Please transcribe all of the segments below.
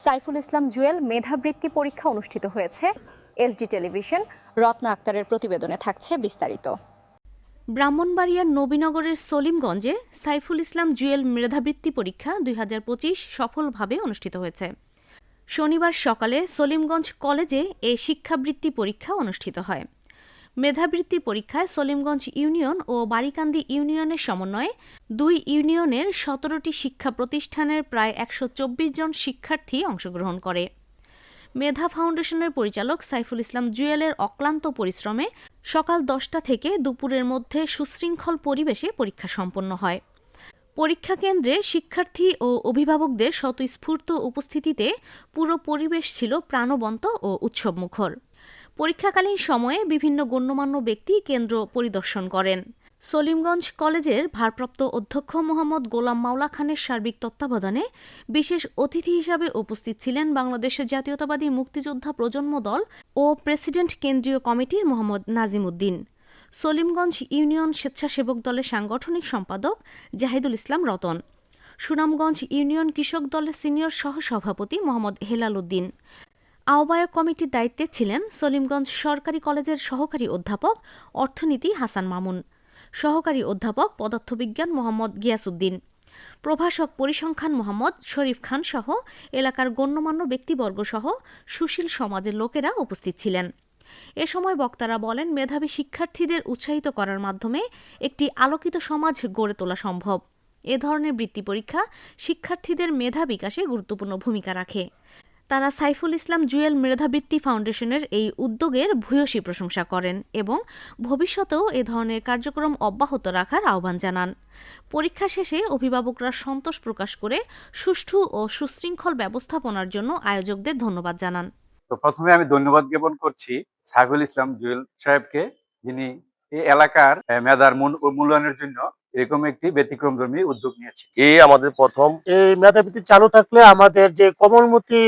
সাইফুল ইসলাম জুয়েল মেধাবৃত্তি পরীক্ষা অনুষ্ঠিত হয়েছে। এসডি টেলিভিশন রত্না আক্তারের প্রতিবেদনে থাকছে বিস্তারিত। ব্রাহ্মণবাড়িয়ার নবীনগরের সলিমগঞ্জে সাইফুল ইসলাম জুয়েল মেধাবৃত্তি পরীক্ষা 2025 সফলভাবে অনুষ্ঠিত হয়েছে। শনিবার সকালে সলিমগঞ্জ কলেজে এই শিক্ষাবৃত্তি পরীক্ষা অনুষ্ঠিত হয়। মেধাবৃত্তি পরীক্ষায় সলিমগঞ্জ ইউনিয়ন ও বাড়িকান্দি ইউনিয়নের সমন্বয়ে 2 ইউনিয়নের 17টি শিক্ষা প্রতিষ্ঠানের প্রায় 124 জন শিক্ষার্থী অংশগ্রহণ করে। মেধা ফাউন্ডেশনের পরিচালক সাইফুল ইসলাম জুয়েলের অক্লান্ত পরিশ্রমে সকাল 10টা থেকে দুপুরের মধ্যে সুশৃঙ্খল পরিবেশে পরীক্ষা সম্পন্ন হয়। পরীক্ষা কেন্দ্রে শিক্ষার্থী ও অভিভাবকদের স্বতঃস্ফূর্ত উপস্থিতিতে পুরো পরিবেশ ছিল প্রাণবন্ত ও উৎসবমুখর। পরীক্ষাকালীন সময়ে বিভিন্ন গণ্যমান্য ব্যক্তি কেন্দ্র পরিদর্শন করেন। সলিমগঞ্জ কলেজের ভারপ্রাপ্ত অধ্যক্ষ মোহাম্মদ গোলাম মাওলা খানের সার্বিক তত্ত্বাবধানে বিশেষ অতিথি হিসাবে উপস্থিত ছিলেন বাংলাদেশের জাতীয়তাবাদী মুক্তিযোদ্ধা প্রজন্ম দল ও প্রেসিডেন্ট কেন্দ্রীয় কমিটির মোহাম্মদ নাজিম উদ্দিন, সলিমগঞ্জ ইউনিয়ন স্বেচ্ছাসেবক দলের সাংগঠনিক সম্পাদক জাহিদুল ইসলাম রতন, সুনামগঞ্জ ইউনিয়ন কৃষক দলের সিনিয়র সহসভাপতি মোহাম্মদ হেলাল উদ্দিন। আহ্বায়ক কমিটির দায়িত্বে ছিলেন সলিমগঞ্জ সরকারি কলেজের সহকারী অধ্যাপক অর্থনীতি হাসান মামুন, সহকারী অধ্যাপক পদার্থবিজ্ঞান মোহাম্মদ গিয়াসউদ্দিন, প্রভাষক পরিসংখ্যান মোহাম্মদ শরীফ খান সহ এলাকার গণ্যমান্য ব্যক্তিবর্গসহ সুশীল সমাজের লোকেরা উপস্থিত ছিলেন। এ সময় বক্তারা বলেন, মেধাবী শিক্ষার্থীদের উৎসাহিত করার মাধ্যমে একটি আলোকিত সমাজ গড়ে তোলা সম্ভব। এ ধরনের বৃত্তি পরীক্ষা শিক্ষার্থীদের মেধা বিকাশে গুরুত্বপূর্ণ ভূমিকা রাখে। তারা সাইফুল ইসলাম জুয়েল মেধাবৃত্তি ফাউন্ডেশনের এই উদ্যোগের ভূয়সী প্রশংসা করেন এবং ভবিষ্যতেও এ ধরনের কার্যক্রম অব্যাহত রাখার আহ্বান জানান। পরীক্ষা শেষে অভিভাবকরা সন্তোষ প্রকাশ করে সুষ্ঠু ও সুশৃঙ্খল ব্যবস্থাপনার জন্য আয়োজকদের ধন্যবাদ জানান। তো প্রথমে আমি ধন্যবাদ জ্ঞাপন করছি সাইফুল ইসলাম জুয়েল সাহেবকে, যিনি এই এলাকার মেধার মূল্যায়নের জন্য এরকম একটি ব্যতিক্রমধর্মী উদ্যোগ নিয়েছে। এই আমাদের প্রথম। এই মেধাবৃত্তি চালু থাকলে আমাদের যে কোমলমতি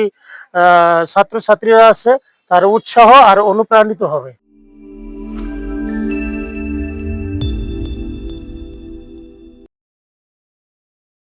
ছাত্রছাত্রীরা আছে তার উৎসাহ আর অনুপ্রাণিত হবে।